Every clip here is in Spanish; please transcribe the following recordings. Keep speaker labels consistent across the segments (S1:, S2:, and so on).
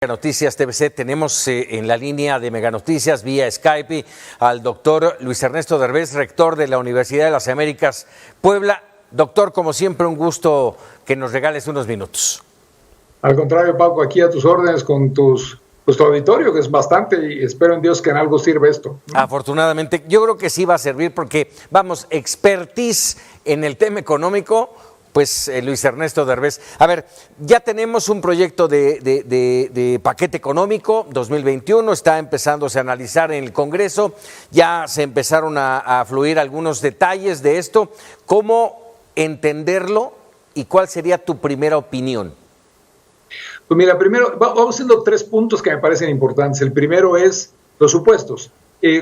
S1: Noticias TVC, tenemos en la línea de Mega Noticias vía Skype al doctor Luis Ernesto Derbez, rector de la Universidad de las Américas Puebla. Doctor, como siempre, un gusto que nos regales unos minutos.
S2: Al contrario, Paco, aquí a tus órdenes con tu auditorio, que es bastante, y espero en Dios que en algo sirva esto.
S1: Afortunadamente, yo creo que sí va a servir porque, vamos, expertise en el tema económico, pues Luis Ernesto Derbez. A ver, ya tenemos un proyecto de paquete económico 2021, está empezándose a analizar en el Congreso, ya se empezaron a fluir algunos detalles de esto. ¿Cómo entenderlo y cuál sería tu primera opinión?
S2: Pues mira, primero vamos haciendo 3 puntos que me parecen importantes. El primero es los supuestos.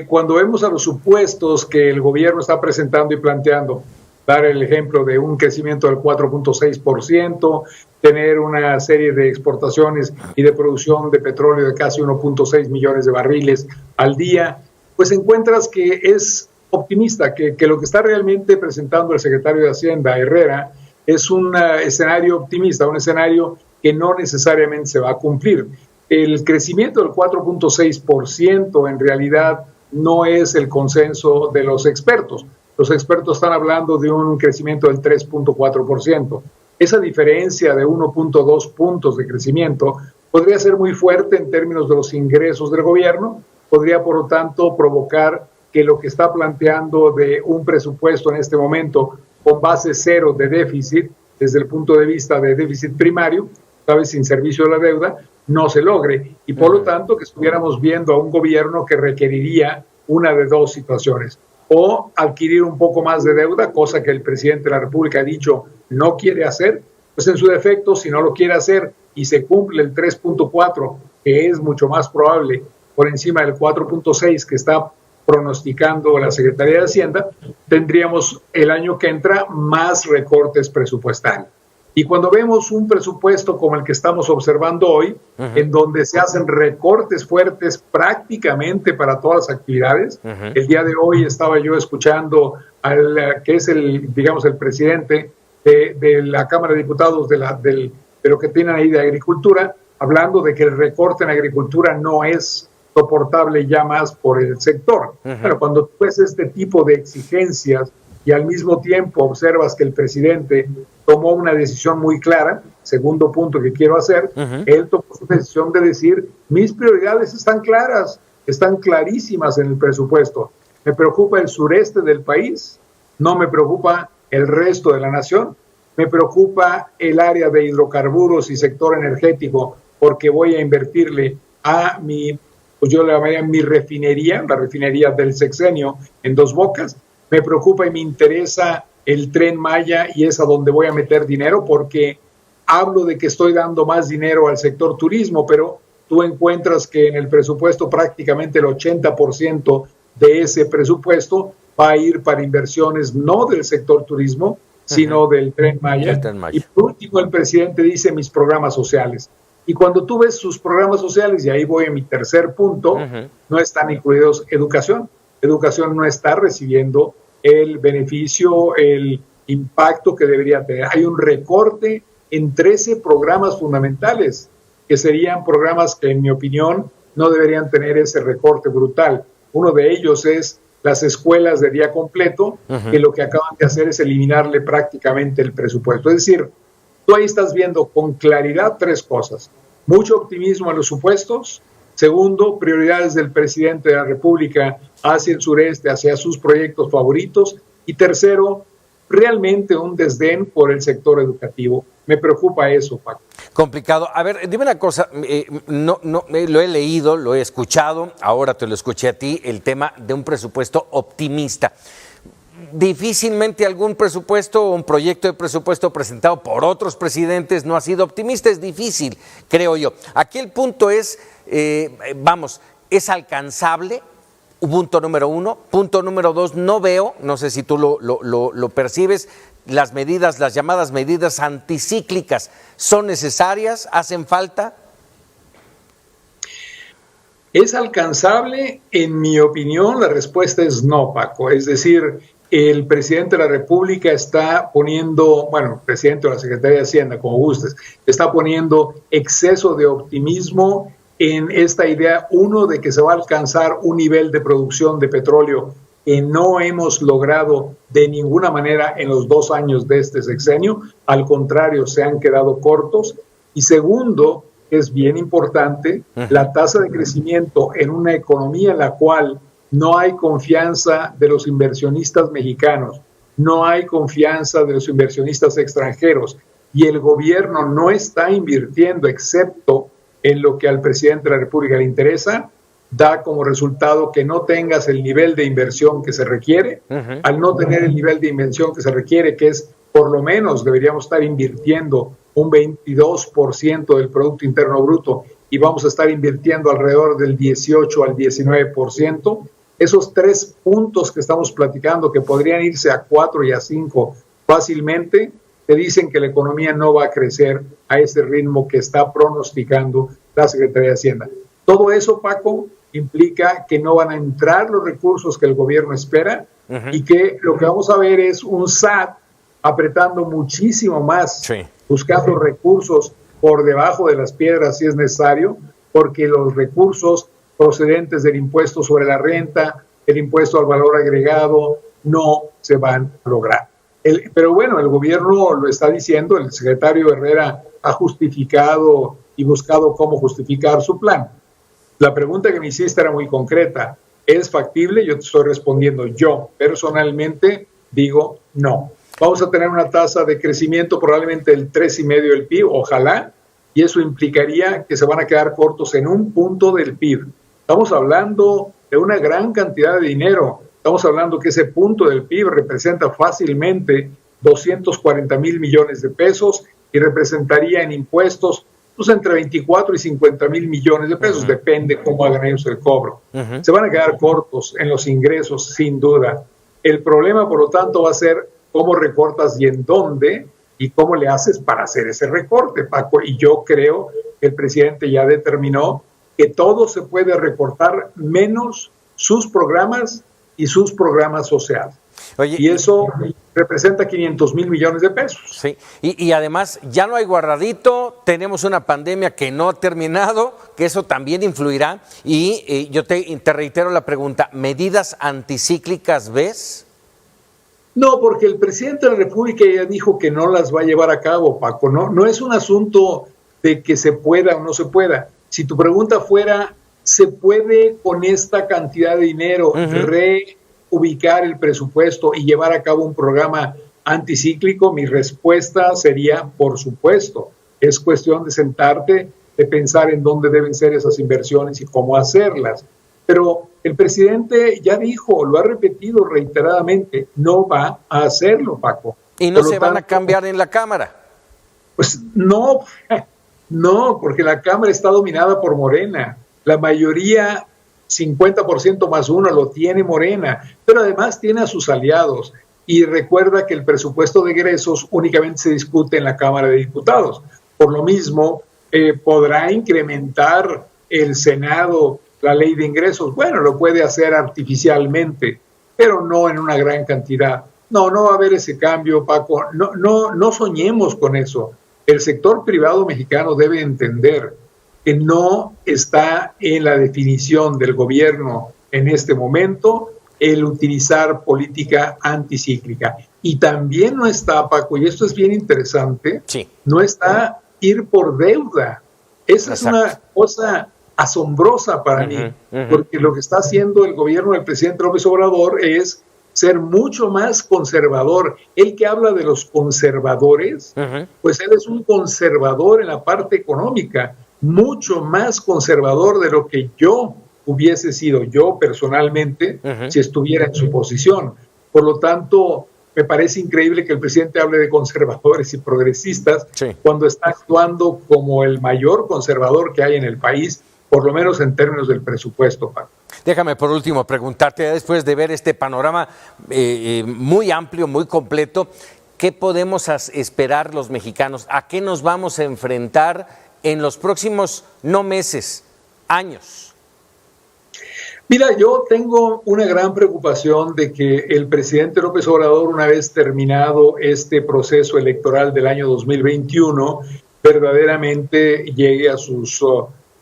S2: Cuando vemos a los supuestos que el gobierno está presentando y planteando, dar el ejemplo de un crecimiento del 4.6%, tener una serie de exportaciones y de producción de petróleo de casi 1.6 millones de barriles al día, pues encuentras que es optimista, que lo que está realmente presentando el secretario de Hacienda, Herrera, es un escenario optimista, un escenario que no necesariamente se va a cumplir. El crecimiento del 4.6% en realidad no es el consenso de los expertos. Los expertos están hablando de un crecimiento del 3.4%. Esa diferencia de 1.2 puntos de crecimiento podría ser muy fuerte en términos de los ingresos del gobierno, podría por lo tanto provocar que lo que está planteando de un presupuesto en este momento con base cero de déficit, desde el punto de vista de déficit primario, ¿sabes?, sin servicio de la deuda, no se logre. Y por lo tanto que estuviéramos viendo a un gobierno que requeriría una de 2 situaciones. O adquirir un poco más de deuda, cosa que el presidente de la República ha dicho no quiere hacer, pues en su defecto, si no lo quiere hacer y se cumple el 3.4, que es mucho más probable por encima del 4.6 que está pronosticando la Secretaría de Hacienda, tendríamos el año que entra más recortes presupuestarios. Y cuando vemos un presupuesto como el que estamos observando hoy, en donde se hacen recortes fuertes prácticamente para todas las actividades, el día de hoy estaba yo escuchando al que es el presidente de la Cámara de Diputados de lo que tienen ahí de agricultura, hablando de que el recorte en agricultura no es soportable ya más por el sector. Pero cuando tú ves este tipo de exigencias y al mismo tiempo observas que el presidente tomó una decisión muy clara, segundo punto que quiero hacer, él tomó su decisión de decir, mis prioridades están claras, están clarísimas en el presupuesto. Me preocupa el sureste del país, no me preocupa el resto de la nación, me preocupa el área de hidrocarburos y sector energético, porque voy a invertirle a yo le llamaría mi refinería, la refinería del sexenio en Dos Bocas. Me preocupa y me interesa el Tren Maya y es a donde voy a meter dinero, porque hablo de que estoy dando más dinero al sector turismo, pero tú encuentras que en el presupuesto prácticamente el 80% de ese presupuesto va a ir para inversiones no del sector turismo, sino del Tren Maya. Y por último el presidente dice mis programas sociales. Y cuando tú ves sus programas sociales, y ahí voy a mi tercer punto, no están incluidos educación. Educación no está recibiendo el beneficio, el impacto que debería tener. Hay un recorte en 13 programas fundamentales, que serían programas que, en mi opinión, no deberían tener ese recorte brutal. Uno de ellos es las escuelas de día completo, que lo que acaban de hacer es eliminarle prácticamente el presupuesto. Es decir, tú ahí estás viendo con claridad 3 cosas. Mucho optimismo en los supuestos. Segundo, prioridades del presidente de la República hacia el sureste, hacia sus proyectos favoritos. Y tercero, realmente un desdén por el sector educativo. Me preocupa eso, Paco.
S1: Complicado. A ver, dime una cosa, no, lo he leído, lo he escuchado, ahora te lo escuché a ti, el tema de un presupuesto optimista. Difícilmente algún presupuesto o un proyecto de presupuesto presentado por otros presidentes no ha sido optimista, es difícil, creo yo. Aquí el punto es, ¿es alcanzable? Punto número 1. Punto número 2, no veo, no sé si tú lo percibes, las medidas, las llamadas medidas anticíclicas, ¿son necesarias? ¿Hacen falta?
S2: ¿Es alcanzable? En mi opinión, la respuesta es no, Paco. Es decir, el presidente de la República está poniendo, bueno, el presidente o la Secretaría de Hacienda, como gustes, está poniendo exceso de optimismo en esta idea, uno, de que se va a alcanzar un nivel de producción de petróleo que no hemos logrado de ninguna manera en los 2 años de este sexenio, al contrario, se han quedado cortos. Y segundo, es bien importante, la tasa de crecimiento en una economía en la cual no hay confianza de los inversionistas mexicanos, no hay confianza de los inversionistas extranjeros, y el gobierno no está invirtiendo excepto en lo que al presidente de la República le interesa, da como resultado que no tengas el nivel de inversión que se requiere. Al no tener el nivel de inversión que se requiere, que es por lo menos deberíamos estar invirtiendo un 22% del Producto Interno Bruto y vamos a estar invirtiendo alrededor del 18 al 19%, esos 3 puntos que estamos platicando, que podrían irse a 4 y a 5 fácilmente, te dicen que la economía no va a crecer a ese ritmo que está pronosticando la Secretaría de Hacienda. Todo eso, Paco, implica que no van a entrar los recursos que el gobierno espera y que lo que vamos a ver es un SAT apretando muchísimo más, buscando recursos por debajo de las piedras si es necesario, porque los recursos procedentes del impuesto sobre la renta, el impuesto al valor agregado, no se van a lograr. Pero bueno, el gobierno lo está diciendo, el secretario Herrera ha justificado y buscado cómo justificar su plan. La pregunta que me hiciste era muy concreta. ¿Es factible? Yo te estoy respondiendo. Yo personalmente digo no. Vamos a tener una tasa de crecimiento probablemente del 3,5% del PIB, ojalá, y eso implicaría que se van a quedar cortos en un punto del PIB. Estamos hablando de una gran cantidad de dinero. Estamos hablando que ese punto del PIB representa fácilmente 240,000 millones de pesos y representaría en impuestos pues entre 24 y 50,000 millones de pesos, depende cómo hagan ellos el cobro. Se van a quedar cortos en los ingresos, sin duda. El problema, por lo tanto, va a ser cómo recortas y en dónde y cómo le haces para hacer ese recorte, Paco. Y yo creo que el presidente ya determinó que todo se puede recortar menos sus programas y sus programas sociales. Oye, y eso representa 500,000 millones de pesos.
S1: Sí, y además ya no hay guardadito, tenemos una pandemia que no ha terminado, que eso también influirá. Y yo te reitero la pregunta, ¿medidas anticíclicas ves?
S2: No, porque el presidente de la República ya dijo que no las va a llevar a cabo, Paco. No es un asunto de que se pueda o no se pueda. Si tu pregunta fuera, ¿se puede con esta cantidad de dinero reubicar el presupuesto y llevar a cabo un programa anticíclico? Mi respuesta sería, por supuesto. Es cuestión de sentarte, de pensar en dónde deben ser esas inversiones y cómo hacerlas. Pero el presidente ya dijo, lo ha repetido reiteradamente, no va a hacerlo, Paco.
S1: ¿Y no se van a cambiar en la Cámara?
S2: Pues no, porque la Cámara está dominada por Morena. La mayoría, 50% más uno, lo tiene Morena, pero además tiene a sus aliados. Y recuerda que el presupuesto de egresos únicamente se discute en la Cámara de Diputados. Por lo mismo, podrá incrementar el Senado la ley de ingresos. Bueno, lo puede hacer artificialmente, pero no en una gran cantidad. No va a haber ese cambio, Paco. No soñemos con eso. El sector privado mexicano debe entender que no está en la definición del gobierno en este momento el utilizar política anticíclica. Y también no está, Paco, y esto es bien interesante, no está ir por deuda. Esa es una cosa asombrosa para mí, porque lo que está haciendo el gobierno del presidente López Obrador es ser mucho más conservador. Él que habla de los conservadores, pues él es un conservador en la parte económica, mucho más conservador de lo que yo hubiese sido yo personalmente si estuviera en su posición. Por lo tanto, me parece increíble que el presidente hable de conservadores y progresistas cuando está actuando como el mayor conservador que hay en el país, por lo menos en términos del presupuesto, Paco.
S1: Déjame por último preguntarte, después de ver este panorama muy amplio, muy completo, ¿qué podemos esperar los mexicanos? ¿A qué nos vamos a enfrentar en los próximos, no meses, años?
S2: Mira, yo tengo una gran preocupación de que el presidente López Obrador, una vez terminado este proceso electoral del año 2021, verdaderamente llegue a sus,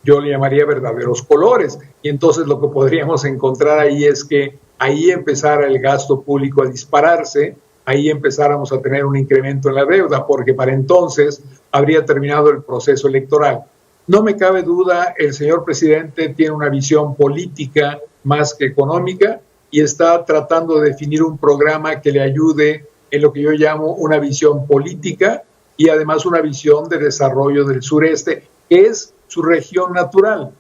S2: yo le llamaría verdaderos colores. Y entonces lo que podríamos encontrar ahí es que ahí empezara el gasto público a dispararse, ahí empezáramos a tener un incremento en la deuda, porque para entonces habría terminado el proceso electoral. No me cabe duda, el señor presidente tiene una visión política más que económica y está tratando de definir un programa que le ayude en lo que yo llamo una visión política y además una visión de desarrollo del sureste, que es su región natural.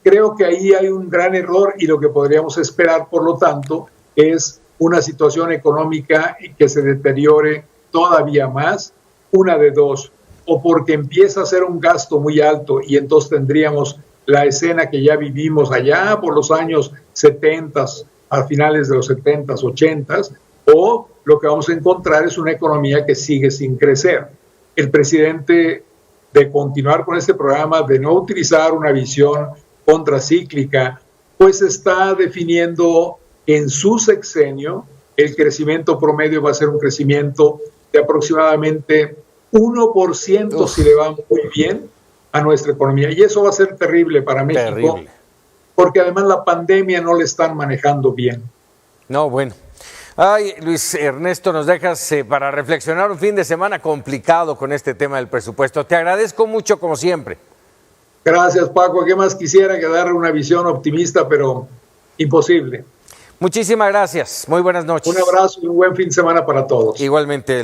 S2: Creo que ahí hay un gran error y lo que podríamos esperar, por lo tanto, es una situación económica que se deteriore todavía más, una de dos, o porque empieza a ser un gasto muy alto y entonces tendríamos la escena que ya vivimos allá por los años 70, a finales de los 70, 80, o lo que vamos a encontrar es una economía que sigue sin crecer. El presidente, de continuar con este programa, de no utilizar una visión contracíclica, pues está definiendo en su sexenio el crecimiento promedio va a ser un crecimiento de aproximadamente 1% si le va muy bien a nuestra economía. Y eso va a ser terrible para México, porque además la pandemia no le están manejando bien.
S1: No, bueno. Ay, Luis Ernesto, nos dejas para reflexionar un fin de semana complicado con este tema del presupuesto. Te agradezco mucho, como siempre.
S2: Gracias, Paco. ¿Qué más quisiera que dar una visión optimista, pero imposible?
S1: Muchísimas gracias. Muy buenas noches.
S2: Un abrazo y un buen fin de semana para todos.
S1: Igualmente.